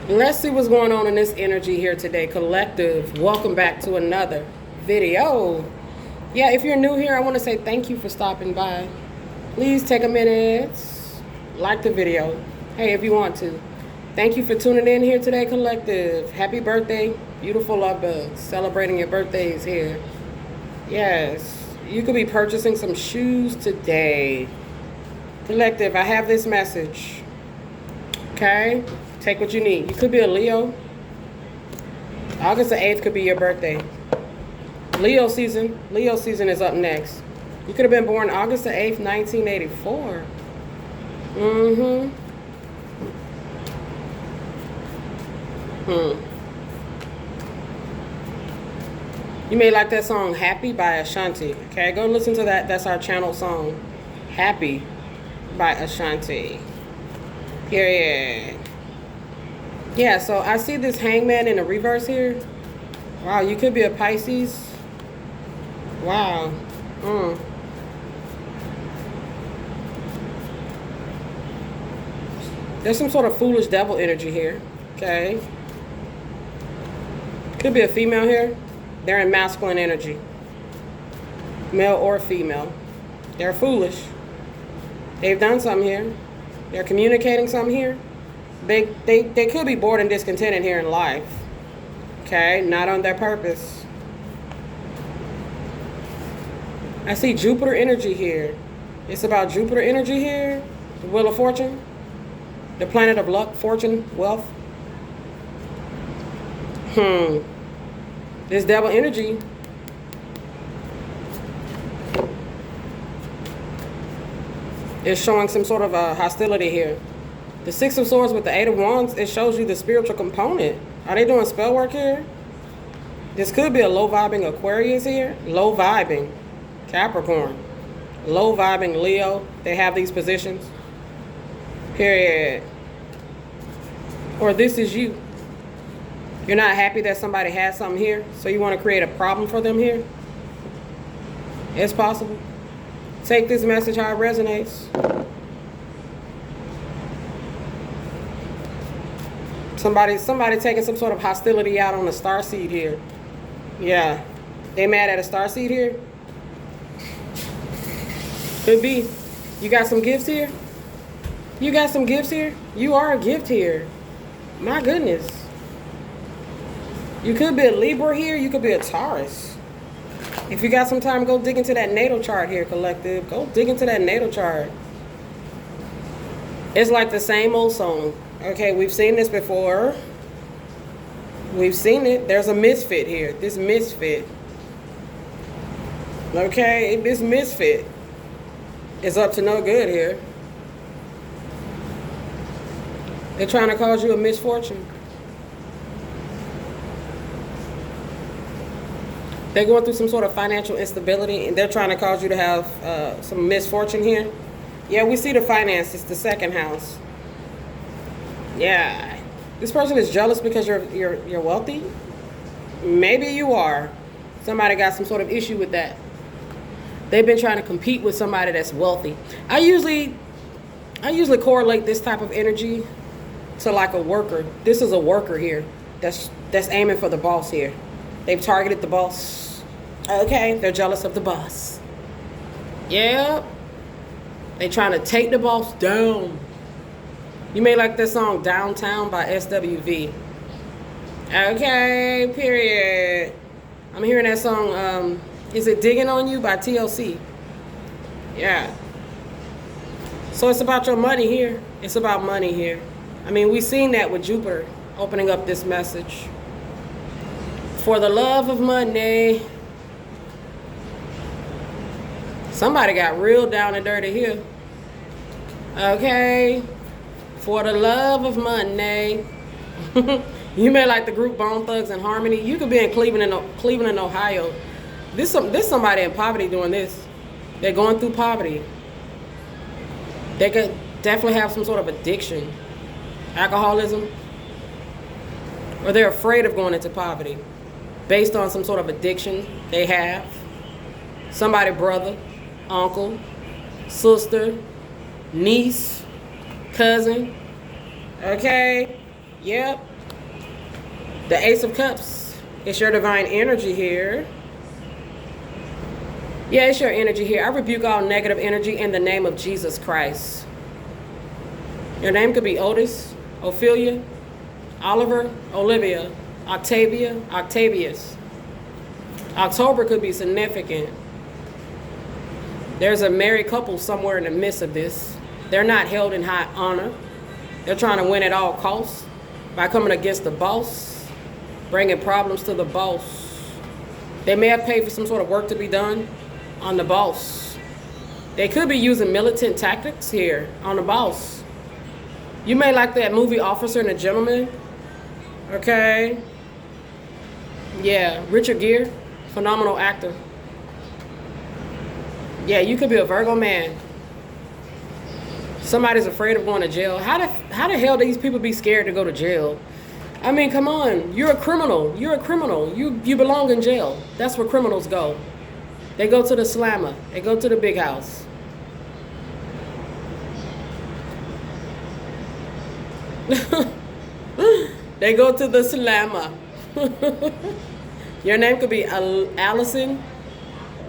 Let's see what's going on in this energy here today, collective. Welcome back to another video. Yeah, if you're new here, I want to say thank you for stopping by. Please take a minute, like the video. Hey, if you want to. Thank you for tuning in here today, collective. Happy birthday, beautiful love bugs. Celebrating your birthdays here. Yes, you could be purchasing some shoes today. Collective, I have this message. Okay? Take what you need. You could be a Leo. August the 8th could be your birthday. Leo season is up next. You could have been born August the 8th, 1984. You may like that song Happy by Ashanti. Okay, go listen to that. That's our channel song. Happy by Ashanti. Period. Yeah, so I see this hangman in the reverse here. Wow, you could be a Pisces. Wow. There's some sort of foolish devil energy here. Okay. Could be a female here. They're in masculine energy. Male or female. They're foolish. They've done something here. They're communicating something here. They could be bored and discontented here in life. Okay, not on their purpose. I see Jupiter energy here. It's about Jupiter energy here. The Wheel of Fortune. The planet of luck, fortune, wealth. This devil energy. Is showing some sort of hostility here. The Six of Swords with the Eight of Wands, it shows you the spiritual component. Are they doing spell work here? This could be a low-vibing Aquarius here. Low-vibing Capricorn. Low-vibing Leo. They have these positions. Period. Or this is you. You're not happy that somebody has something here, so you want to create a problem for them here? It's possible. Take this message how it resonates. Somebody taking some sort of hostility out on the starseed here. Yeah. They mad at a starseed here? Could be. You got some gifts here? You got some gifts here? You are a gift here. My goodness. You could be a Libra here. You could be a Taurus. If you got some time, go dig into that natal chart here, collective. Go dig into that natal chart. It's like the same old song. Okay, we've seen this before. We've seen it. There's a misfit here. This misfit. Okay, this misfit is up to no good here. They're trying to cause you a misfortune. They're going through some sort of financial instability, and they're trying to cause you to have some misfortune here. Yeah, we see the finances, the second house. Yeah. This person is jealous because you're wealthy. Maybe you are. Somebody got some sort of issue with that. They've been trying to compete with somebody that's wealthy. I usually correlate this type of energy to like a worker. This is a worker here that's aiming for the boss here. They've targeted the boss. Okay, they're jealous of the boss. Yeah. They trying to take the boss down. You may like this song Downtown by SWV. Okay, period. I'm hearing that song, Is It Digging on You by TLC. Yeah. So it's about your money here. It's about money here. I mean, we've seen that with Jupiter opening up this message. For the love of money. Somebody got real down and dirty here. Okay. For the love of money. You may like the group Bone Thugs and Harmony. You could be in Cleveland, Ohio. This somebody in poverty doing this. They're going through poverty. They could definitely have some sort of addiction. Alcoholism. Or they're afraid of going into poverty. Based on some sort of addiction they have. Somebody brother, uncle, sister, niece, cousin. Okay? Yep. The Ace of Cups. It's your divine energy here. Yeah, it's your energy here. I rebuke all negative energy in the name of Jesus Christ. Your name could be Otis, Ophelia, Oliver, Olivia, Octavia, Octavius. October could be significant. There's a married couple somewhere in the midst of this. They're not held in high honor. They're trying to win at all costs by coming against the boss, bringing problems to the boss. They may have paid for some sort of work to be done on the boss. They could be using militant tactics here on the boss. You may like that movie Officer and a Gentleman. Okay. Yeah, Richard Gere, phenomenal actor. Yeah, you could be a Virgo man. Somebody's afraid of going to jail. How the hell do these people be scared to go to jail? I mean, come on. You're a criminal. You're a criminal. You belong in jail. That's where criminals go. They go to the slammer. They go to the big house. They go to the slammer. Your name could be Allison.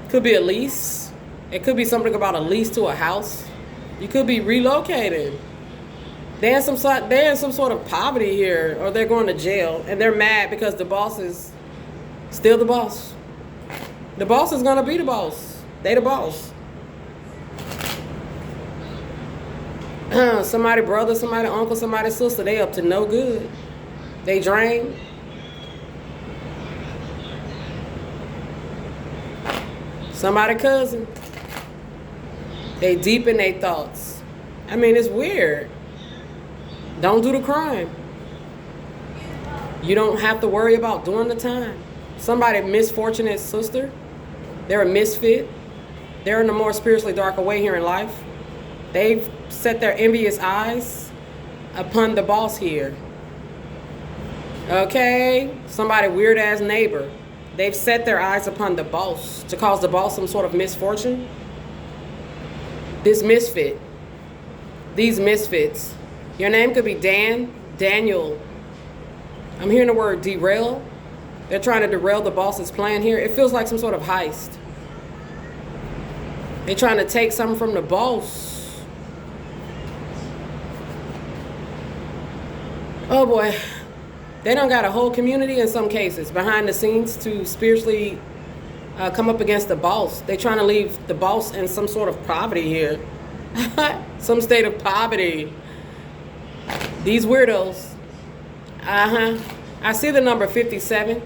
Could be a lease. It could be something about a lease to a house. You could be relocated. They're in some sort of poverty here, or they're going to jail, and they're mad because the boss is still the boss. The boss is gonna be the boss. They the boss. Somebody brother, somebody uncle, somebody sister, they up to no good. They drain. Somebody cousin. They deep in their thoughts. I mean, it's weird. Don't do the crime. You don't have to worry about doing the time. Somebody misfortunate sister. They're a misfit. They're in a more spiritually darker way here in life. They've set their envious eyes upon the boss here. Okay? Somebody weird ass neighbor. They've set their eyes upon the boss to cause the boss some sort of misfortune. This misfit. These misfits. Your name could be Dan, Daniel. I'm hearing the word derail. They're trying to derail the boss's plan here. It feels like some sort of heist. They're trying to take something from the boss. Oh boy. They done got a whole community in some cases behind the scenes to spiritually come up against the boss. They're trying to leave the boss in some sort of poverty here. Some state of poverty. These weirdos. I see the number 57.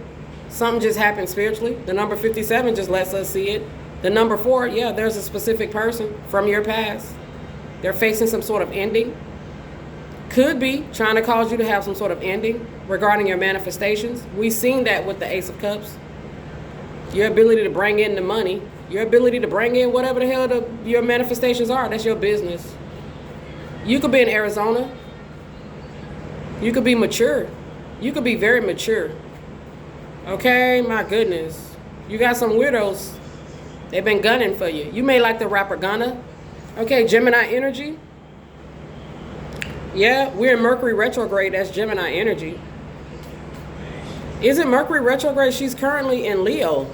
Something just happened spiritually. The number 57 just lets us see it. The number 4, yeah, there's a specific person from your past. They're facing some sort of ending. Could be trying to cause you to have some sort of ending regarding your manifestations. We've seen that with the Ace of Cups. Your ability to bring in the money. Your ability to bring in whatever the hell your manifestations are. That's your business. You could be in Arizona. You could be mature. You could be very mature. Okay, my goodness. You got some weirdos. They've been gunning for you. You may like the rapper Gunna. Okay, Gemini energy. Yeah, we're in Mercury retrograde. That's Gemini energy. Isn't Mercury retrograde? She's currently in Leo.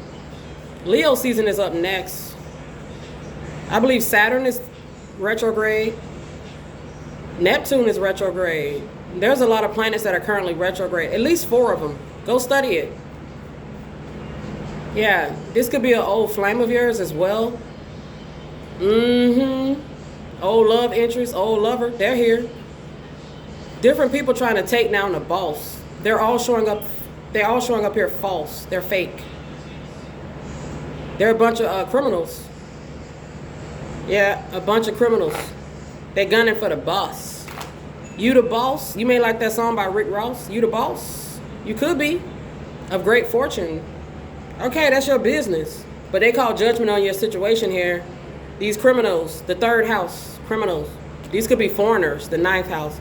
Leo season is up next. I believe Saturn is retrograde. Neptune is retrograde. There's a lot of planets that are currently retrograde. At least 4 of them. Go study it. Yeah, this could be an old flame of yours as well. Old love interest, old lover. They're here. Different people trying to take down the boss. They're all showing up. They're all showing up here false. They're fake. They're a bunch of criminals. Yeah, a bunch of criminals. They're gunning for the boss. You the boss? You may like that song by Rick Ross. You the boss? You could be. Of great fortune. Okay, that's your business. But they call judgment on your situation here. These criminals, the 3rd house criminals. These could be foreigners, the 9th house.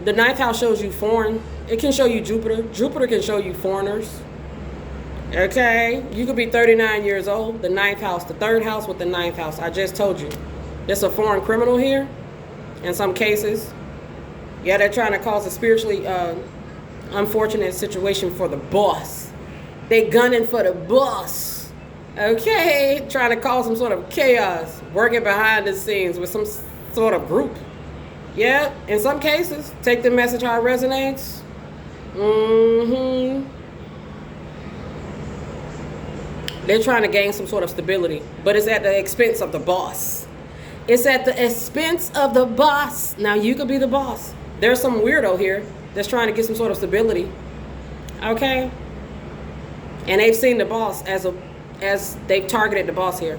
The 9th house shows you foreign. It can show you Jupiter. Jupiter can show you foreigners. Okay, you could be 39 years old, the 9th house, the 3rd house with the 9th house. I just told you. There's a foreign criminal here in some cases. Yeah, they're trying to cause a spiritually Unfortunate situation for the boss. They gunning for the boss. Okay, trying to cause some sort of chaos, working behind the scenes with some sort of group. Yeah, in some cases, take the message how it resonates. They're trying to gain some sort of stability, but it's at the expense of the boss. It's at the expense of the boss. Now you could be the boss. There's some weirdo here that's trying to get some sort of stability. Okay? And they've seen the boss as they've targeted the boss here.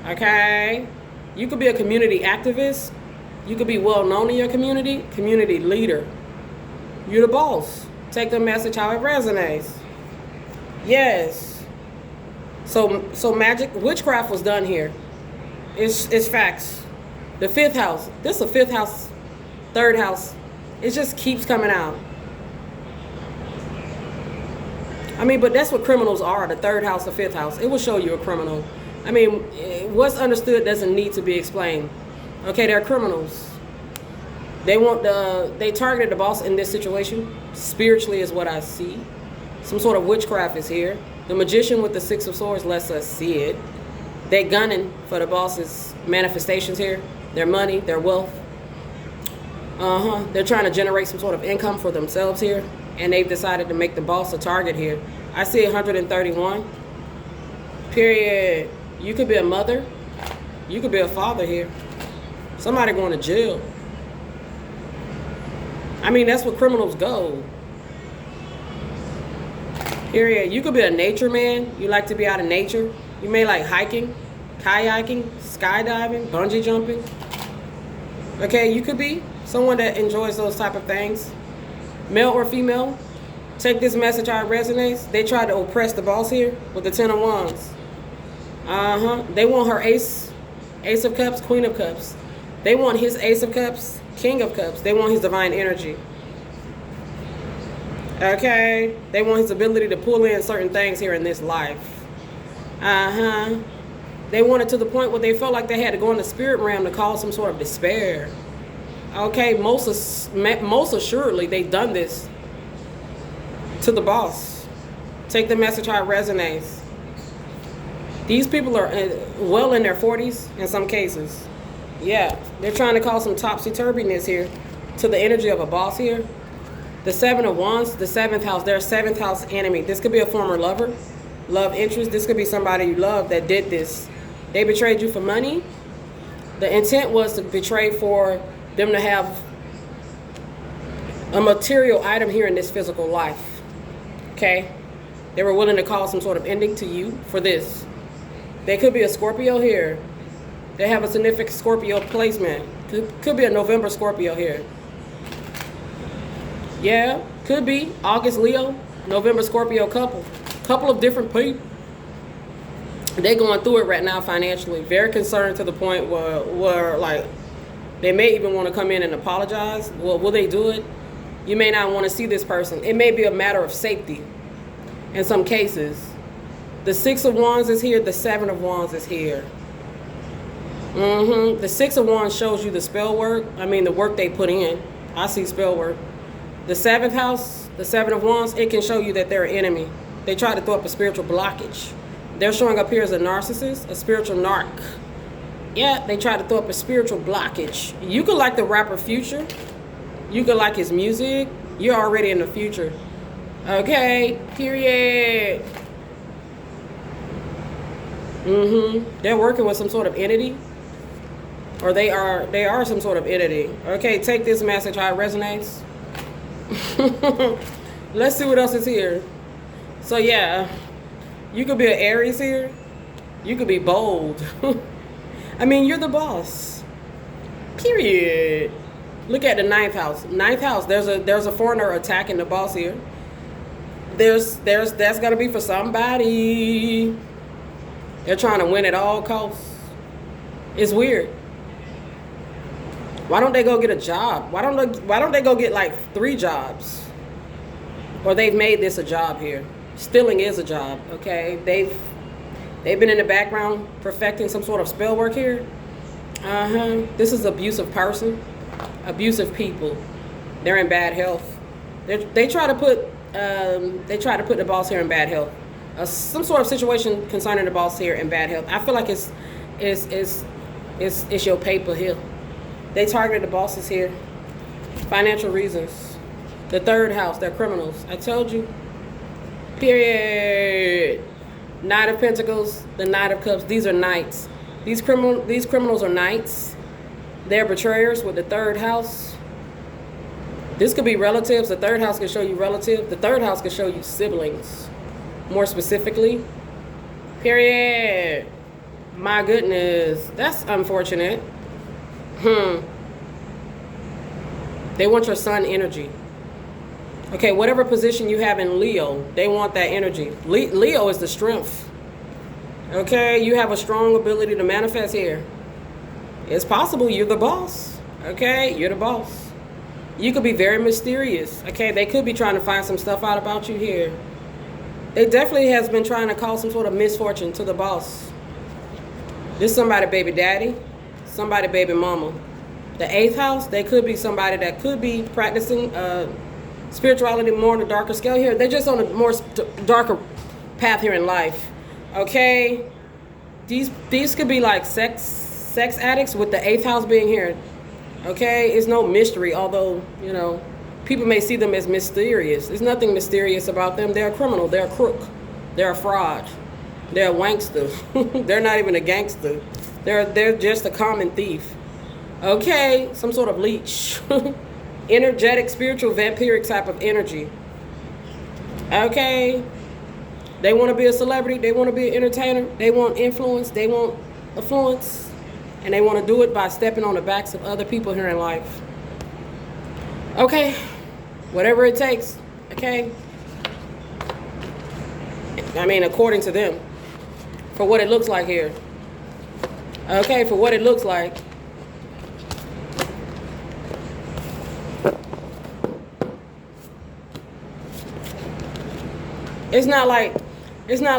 Okay? You could be a community activist. You could be well known in your community leader. You're the boss. Take the message how it resonates. Yes. So magic, witchcraft was done here. It's facts. The 5th house. This is a 5th house, 3rd house. It just keeps coming out. I mean, but that's what criminals are. The 3rd house, the 5th house. It will show you a criminal. I mean, what's understood doesn't need to be explained. Okay, they're criminals. They targeted the boss in this situation. Spiritually is what I see. Some sort of witchcraft is here. The magician with the 6 of swords lets us see it. They gunning for the boss's manifestations here. Their money, their wealth. They're trying to generate some sort of income for themselves here. And they've decided to make the boss a target here. I see 131. Period. You could be a mother. You could be a father here. Somebody going to jail. I mean, that's where criminals go. Period. You could be a nature man. You like to be out in nature. You may like hiking, kayaking, skydiving, bungee jumping. Okay, you could be someone that enjoys those type of things. Male or female, take this message how it resonates. They tried to oppress the boss here with the 10 of wands. They want her ace of cups, queen of cups. They want his ace of cups, king of cups. They want his divine energy. Okay, they want his ability to pull in certain things here in this life. They want it to the point where they felt like they had to go in the spirit realm to cause some sort of despair. Okay, most assuredly they've done this to the boss. Take the message how it resonates. These people are well in their 40s in some cases. Yeah, they're trying to cause some topsy-turviness here to the energy of a boss here. The 7 of wands, the 7th house, their 7th house enemy. This could be a former lover, love interest. This could be somebody you love that did this. They betrayed you for money. The intent was to betray for them to have a material item here in this physical life. Okay? They were willing to cause some sort of ending to you for this. They could be a Scorpio here. They have a significant Scorpio placement. Could be a November Scorpio here. Yeah, could be August Leo, November Scorpio couple. Couple of different people. They're going through it right now financially. Very concerned to the point where like they may even want to come in and apologize. Well, will they do it? You may not want to see this person. It may be a matter of safety in some cases. The 6 of wands is here. The 7 of wands is here. The 6 of wands shows you the spell work. I mean, the work they put in. I see spell work. The 7th house, the 7 of wands, it can show you that they're an enemy. They try to throw up a spiritual blockage. They're showing up here as a narcissist, a spiritual narc. Yeah, they try to throw up a spiritual blockage. You could like the rapper Future. You could like his music. You're already in the future. Okay, period. They're working with some sort of entity. Or they are some sort of entity. Okay, take this message how it resonates. Let's see what else is here. So yeah, you could be an Aries here. You could be bold. I mean, you're the boss. Period. Look at the 9th house. 9th house. There's a foreigner attacking the boss here. That's gonna be for somebody. They're trying to win at all costs. It's weird. Why don't they go get a job? Why don't they go get like 3 jobs? Or they've made this a job here. Stealing is a job, okay? They've been in the background perfecting some sort of spell work here. This is abusive person, abusive people. They're in bad health. They try to put the boss here in bad health. Some sort of situation concerning the boss here in bad health. I feel like it's your paper here. They targeted the bosses here. Financial reasons. The third house, they're criminals. I told you. Period. Knight of Pentacles, the Knight of Cups. These are knights. These criminals are knights. They're betrayers with the third house. This could be relatives. The third house can show you relatives. The third house can show you siblings. More specifically. Period. My goodness. That's unfortunate. They want your sun energy. Okay, whatever position you have in Leo, they want that energy. Leo is the strength. Okay, you have a strong ability to manifest here. It's possible you're the boss. Okay, you're the boss. You could be very mysterious. Okay, they could be trying to find some stuff out about you here. They definitely has been trying to cause some sort of misfortune to the boss. This somebody baby daddy, somebody baby mama. The eighth house, they could be somebody that could be practicing spirituality more on a darker scale here. They're just on a more darker path here in life. Okay, these could be like sex addicts with the eighth house being here. Okay, it's no mystery, although, you know, people may see them as mysterious. There's nothing mysterious about them. They're a criminal. They're a crook. They're a fraud. They're a wankster. They're not even a gangster. They're just a common thief. Okay, some sort of leech. Energetic, spiritual, vampiric type of energy. Okay. They want to be a celebrity. They want to be an entertainer. They want influence. They want affluence. And they want to do it by stepping on the backs of other people here in life. Okay. Whatever it takes. Okay. I mean, according to them. For what it looks like here. Okay, for what it looks like. It's not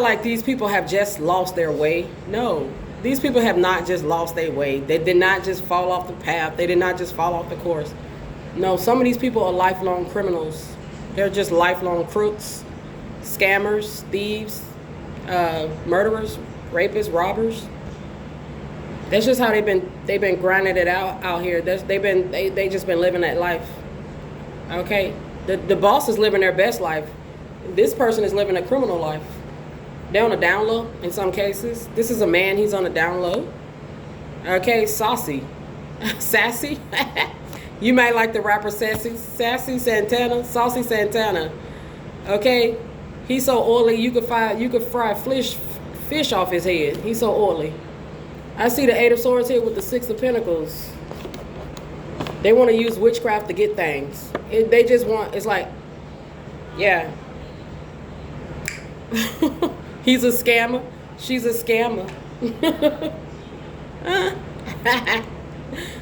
like these people have just lost their way. No. These people have not just lost their way. They did not just fall off the path. They did not just fall off the course. No, some of these people are lifelong criminals. They're just lifelong crooks, scammers, thieves, murderers, rapists, robbers. That's just how they've been grinding it out here. They just been living that life. Okay? The boss is living their best life. This person is living a criminal life. They're on a down low in some cases. This is a man, he's on a down low. Okay, saucy. Sassy. You might like the rapper Saucy Santana. Okay, he's so oily you could fry fish off his head. He's so oily. I see the Eight of Swords here with the Six of Pentacles. They want to use witchcraft to get things. They just want, it's like, yeah. He's a scammer. She's a scammer.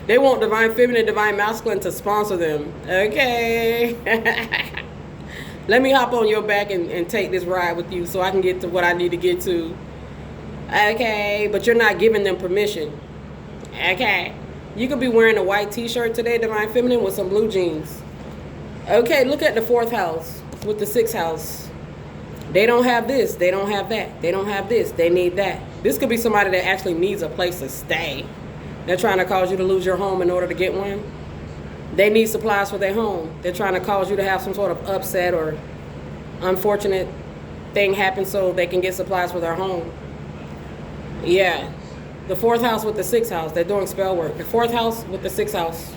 They want divine feminine, divine masculine to sponsor them. Okay. Let me hop on your back and take this ride with you so I can get to what I need to get to. Okay, but you're not giving them permission. Okay. You could be wearing a white t-shirt today, divine feminine, with some blue jeans. Okay, look at the fourth house with the sixth house. They don't have this. They don't have that. They don't have this. They need that. This could be somebody that actually needs a place to stay. They're trying to cause you to lose your home in order to get one. They need supplies for their home. They're trying to cause you to have some sort of upset or unfortunate thing happen so they can get supplies for their home. Yeah. The fourth house with the sixth house. They're doing spell work. The fourth house with the sixth house.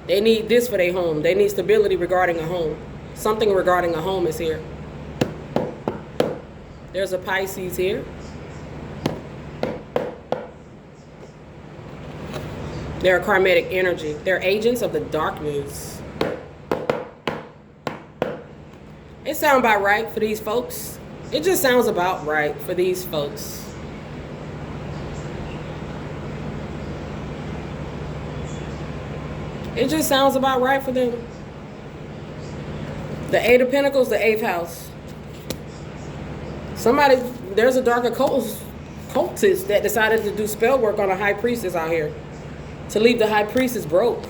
They need this for their home. They need stability regarding a home. Something regarding a home is here. There's a Pisces here. They're a karmic energy. They're agents of the darkness. It sounds about right for these folks. It just sounds about right for these folks. It just sounds about right for them. The Eight of Pentacles, the eighth house. There's a dark occultist that decided to do spell work on a high priestess out here. To leave the high priestess broke.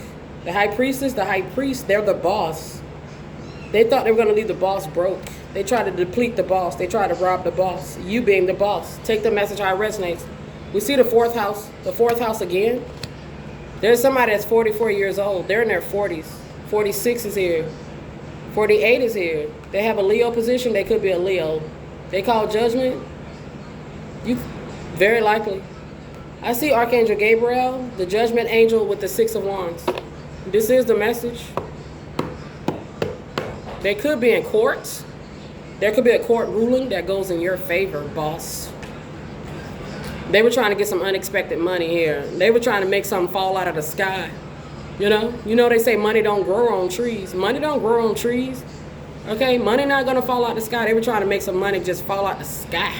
The high priestess, the high priest, they're the boss. They thought they were going to leave the boss broke. They tried to deplete the boss. They tried to rob the boss. You being the boss. Take the message how it resonates. We see the fourth house. The fourth house again. There's somebody that's 44 years old. They're in their 40s. 46 is here. 48 is here. They have a Leo position. They could be a Leo. They call judgment. You very likely. I see Archangel Gabriel, the judgment angel with the 6 of Wands. This is the message. They could be in courts. There could be a court ruling that goes in your favor, boss. They were trying to get some unexpected money here. They were trying to make something fall out of the sky. You know they say money don't grow on trees. Money don't grow on trees. Okay, money not gonna fall out the sky. They were trying to make some money just fall out the sky.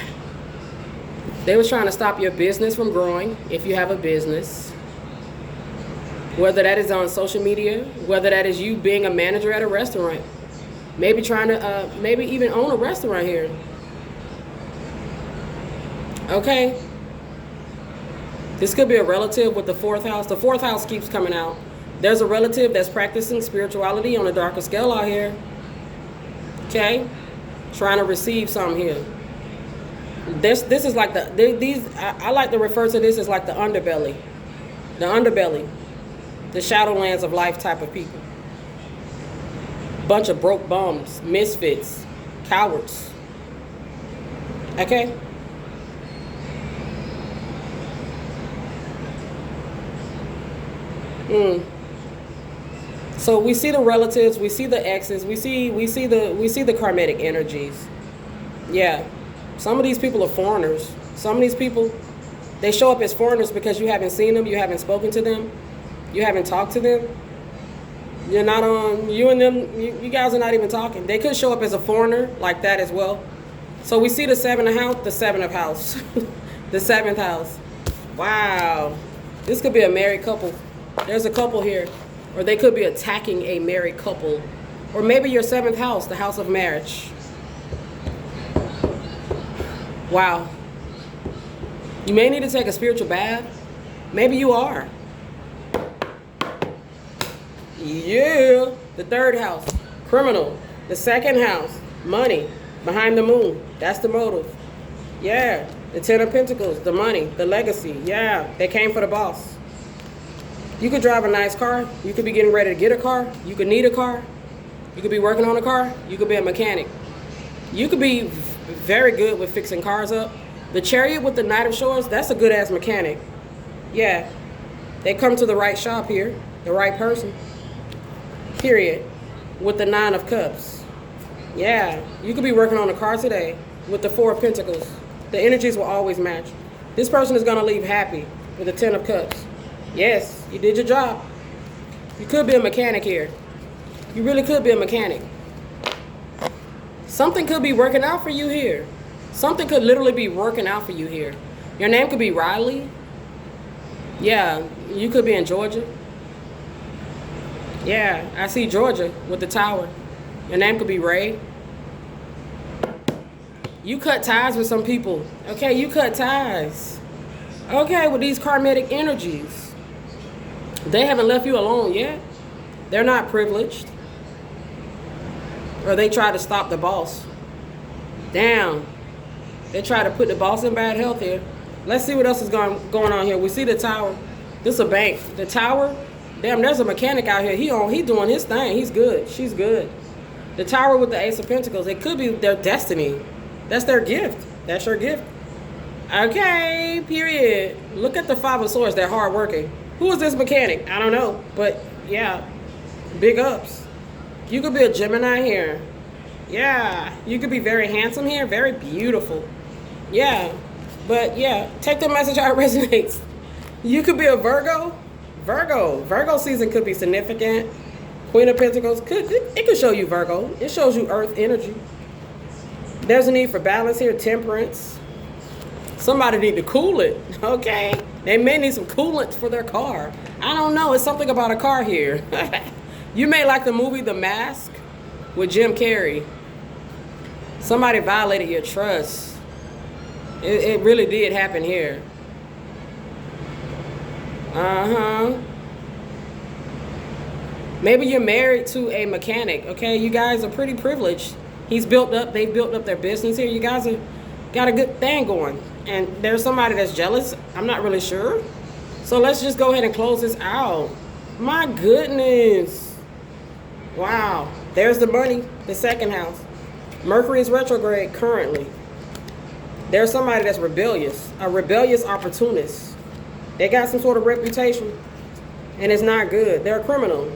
They was trying to stop your business from growing, if you have a business. Whether that is on social media, whether that is you being a manager at a restaurant. Maybe trying to, maybe even own a restaurant here. Okay. This could be a relative with the fourth house. The fourth house keeps coming out. There's a relative that's practicing spirituality on a darker scale out here. Okay? Trying to receive something here. This is like I like to refer to this as like the underbelly. The underbelly. The shadowlands of life type of people. Bunch of broke bums, misfits, cowards. Okay? So we see the relatives, we see the exes, we see the karmic energies. Yeah. Some of these people are foreigners. Some of these people, they show up as foreigners because you haven't seen them, you haven't spoken to them, you haven't talked to them. You're not on, you and them, you guys are not even talking. They could show up as a foreigner like that as well. So we see the seventh house, the 7th house, the 7th house. Wow. This could be a married couple. There's a couple here. Or they could be attacking a married couple. Or maybe your 7th house, the house of marriage. Wow. You may need to take a spiritual bath. Maybe you are. Yeah. The 3rd house, criminal. The 2nd house, money, behind the moon. That's the motive. Yeah. The 10 of Pentacles, the money, the legacy. Yeah. They came for the boss. You could drive a nice car. You could be getting ready to get a car. You could need a car. You could be working on a car. You could be a mechanic. You could be very good with fixing cars up. The Chariot with the Knight of Swords, that's a good ass mechanic. Yeah. They come to the right shop here. The right person. Period. With the 9 of Cups. Yeah. You could be working on a car today with the 4 of Pentacles. The energies will always match. This person is going to leave happy with the 10 of Cups. Yes, you did your job. You could be a mechanic here. You really could be a mechanic. Something could be working out for you here. Something could literally be working out for you here. Your name could be Riley. Yeah, you could be in Georgia. Yeah, I see Georgia with the tower. Your name could be Ray. You cut ties with some people. Okay, you cut ties. Okay, with these karmic energies. They haven't left you alone yet. They're not privileged. Or they try to stop the boss. Damn. They try to put the boss in bad health here. Let's see what else is going on here. We see the tower. This is a bank. The tower. Damn, there's a mechanic out here. He doing his thing. He's good. She's good. The tower with the Ace of Pentacles. It could be their destiny. That's their gift. That's your gift. Okay, period. Look at the 5 of Swords. They're hardworking. Who is this mechanic? I don't know. But, yeah. Big ups. You could be a Gemini here. Yeah. You could be very handsome here. Very beautiful. Yeah. But, yeah. Take the message how it resonates. You could be a Virgo. Virgo season could be significant. Queen of Pentacles. It could show you Virgo. It shows you Earth energy. There's a need for balance here. Temperance. Somebody need to cool it, okay? They may need some coolant for their car. I don't know. It's something about a car here. You may like the movie The Mask with Jim Carrey. Somebody violated your trust. It really did happen here. Maybe you're married to a mechanic, okay? You guys are pretty privileged. They've built up their business here. You guys are got a good thing going. And there's somebody that's jealous. I'm not really sure. So let's just go ahead and close this out. My goodness. Wow. There's the money, the second house. Mercury is retrograde currently. There's somebody that's rebellious, a rebellious opportunist. They got some sort of reputation, and it's not good. They're a criminal.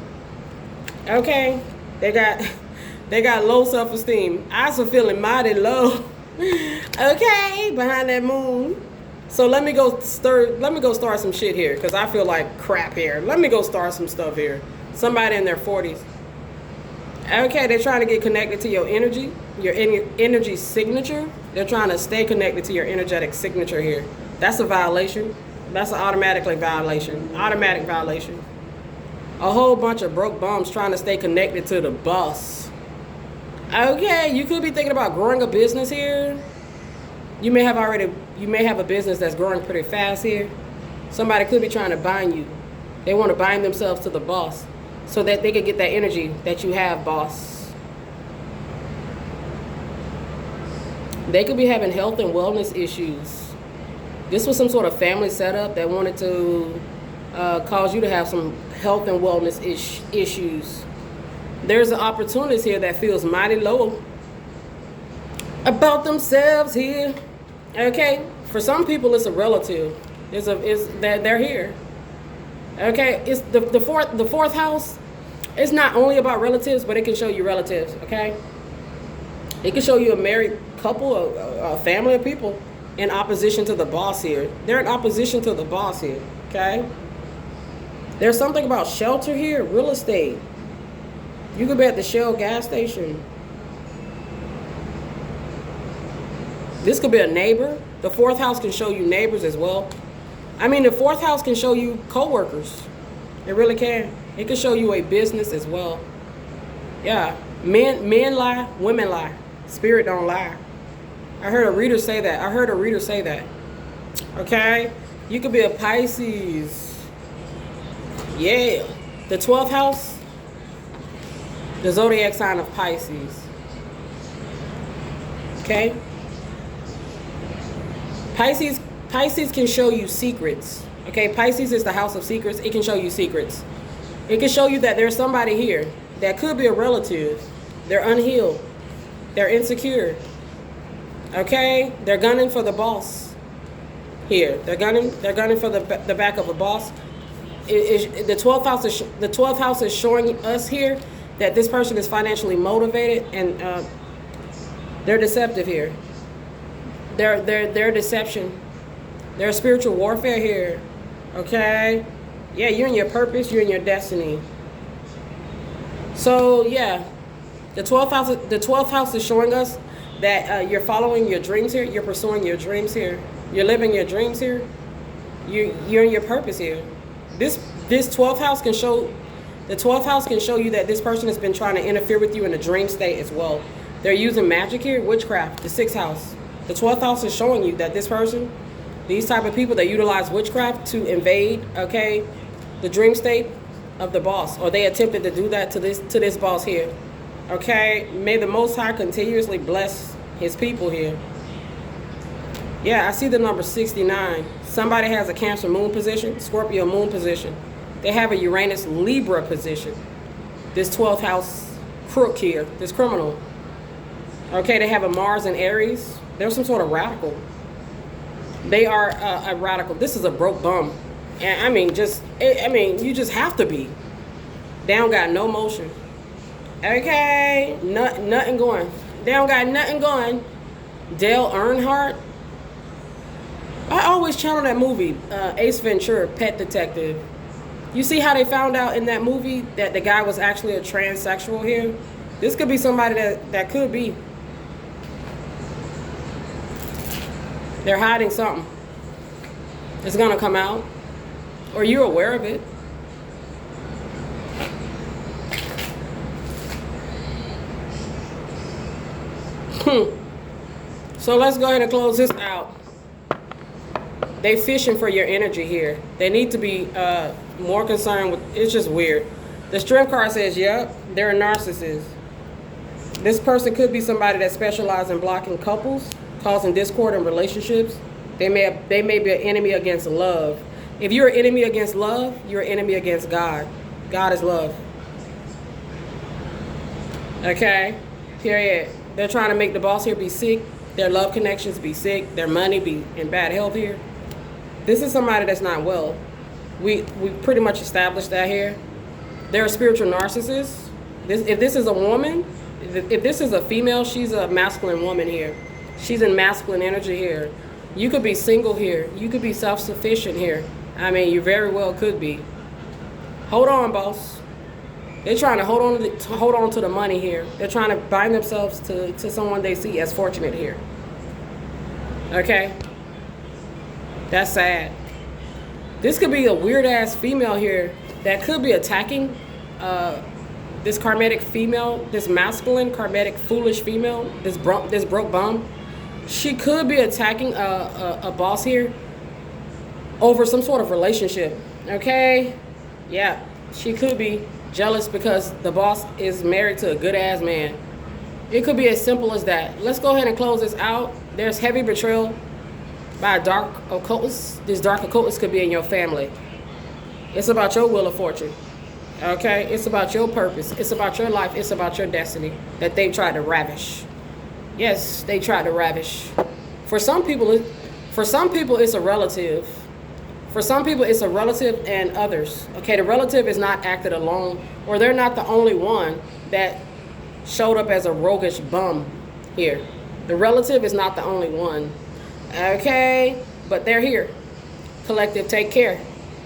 Okay, they got low self-esteem. Eyes are feeling mighty low. Okay, behind that moon. So let me go start some shit here, because I feel like crap here. Let me go start some stuff here. Somebody in their 40s. Okay, they're trying to get connected to your energy signature. They're trying to stay connected to your energetic signature here. That's a violation. That's an automatic violation. A whole bunch of broke bums trying to stay connected to the boss. Okay, you could be thinking about growing a business here. You may have a business that's growing pretty fast here. Somebody could be trying to bind you. They want to bind themselves to the boss so that they can get that energy that you have, boss. They could be having health and wellness issues. This was some sort of family setup that wanted to cause you to have some health and wellness issues. There's an opportunist here that feels mighty low about themselves here. Okay, for some people it's a relative. They're here. Okay, it's the fourth house. It's not only about relatives, but it can show you relatives. Okay, it can show you a married couple, a family of people in opposition to the boss here. They're in opposition to the boss here. Okay, there's something about shelter here, real estate. You could be at the Shell gas station. This could be a neighbor. The fourth house can show you neighbors as well. I mean, the fourth house can show you co-workers. It really can. It can show you a business as well. Yeah. Men lie, women lie. Spirit don't lie. I heard a reader say that. Okay? You could be a Pisces. Yeah. The 12th house, the zodiac sign of Pisces. Okay? Pisces can show you secrets. Okay, Pisces is the house of secrets. It can show you secrets. It can show you that there's somebody here that could be a relative. They're unhealed. They're insecure. Okay, they're gunning for the boss here. They're gunning for the back of a boss. The 12th house is showing us here that this person is financially motivated, and they're deceptive here. They're deception. There's spiritual warfare here. Okay? Yeah, you're in your purpose, you're in your destiny. So yeah, the 12th house is showing us that you're following your dreams here, you're pursuing your dreams here, you're living your dreams here, you're in your purpose here. This 12th house can show you that this person has been trying to interfere with you in a dream state as well. They're using magic here, witchcraft, the 6th house. The 12th house is showing you that this person, these type of people, they utilize witchcraft to invade, okay, the dream state of the boss, or they attempted to do that to this boss here. Okay, may the Most High continuously bless his people here. Yeah, I see the number 69. Somebody has a Cancer moon position, Scorpio moon position. They have a Uranus Libra position. This 12th house crook here, this criminal. Okay, they have a Mars and Aries. They're some sort of radical. They are a radical. This is a broke bum. And I mean, you just have to be. They don't got no motion. Okay, nothing going. They don't got nothing going. Dale Earnhardt. I always channel that movie, Ace Ventura, Pet Detective. You see how they found out in that movie that the guy was actually a transsexual here? This could be somebody that could be. They're hiding something. It's gonna come out. Or you're aware of it. So let's go ahead and close this out. They fishing for your energy here. They need to be more concerned with, it's just weird. The Strength card says, yep, they're a narcissist. This person could be somebody that specializes in blocking couples, causing discord in relationships. They may be an enemy against love. If you're an enemy against love, you're an enemy against God. God is love. Okay? Period. They're trying to make the boss here be sick. Their love connections be sick. Their money be in bad health here. This is somebody that's not well. We pretty much established that here. They're a spiritual narcissist. If this is a woman, if this is a female, she's a masculine woman here. She's in masculine energy here. You could be single here. You could be self-sufficient here. I mean, you very well could be. Hold on, boss. They're trying to hold on to the money here. They're trying to bind themselves to someone they see as fortunate here. Okay? That's sad. This could be a weird-ass female here that could be attacking this karmatic female, this masculine, karmatic, foolish female, this broke bum. She could be attacking a boss here over some sort of relationship. Okay? Yeah, she could be jealous because the boss is married to a good-ass man. It could be as simple as that. Let's go ahead and close this out. There's heavy betrayal by a dark occultist. This dark occultist could be in your family. It's about your wheel of fortune. Okay? It's about your purpose. It's about your life. It's about your destiny that they've tried to ravish. Yes, they tried to ravish. For some people, it's a relative. For some people, it's a relative and others. Okay, the relative is not acted alone, or they're not the only one that showed up as a roguish bum here. The relative is not the only one. Okay, but they're here. Collective, take care.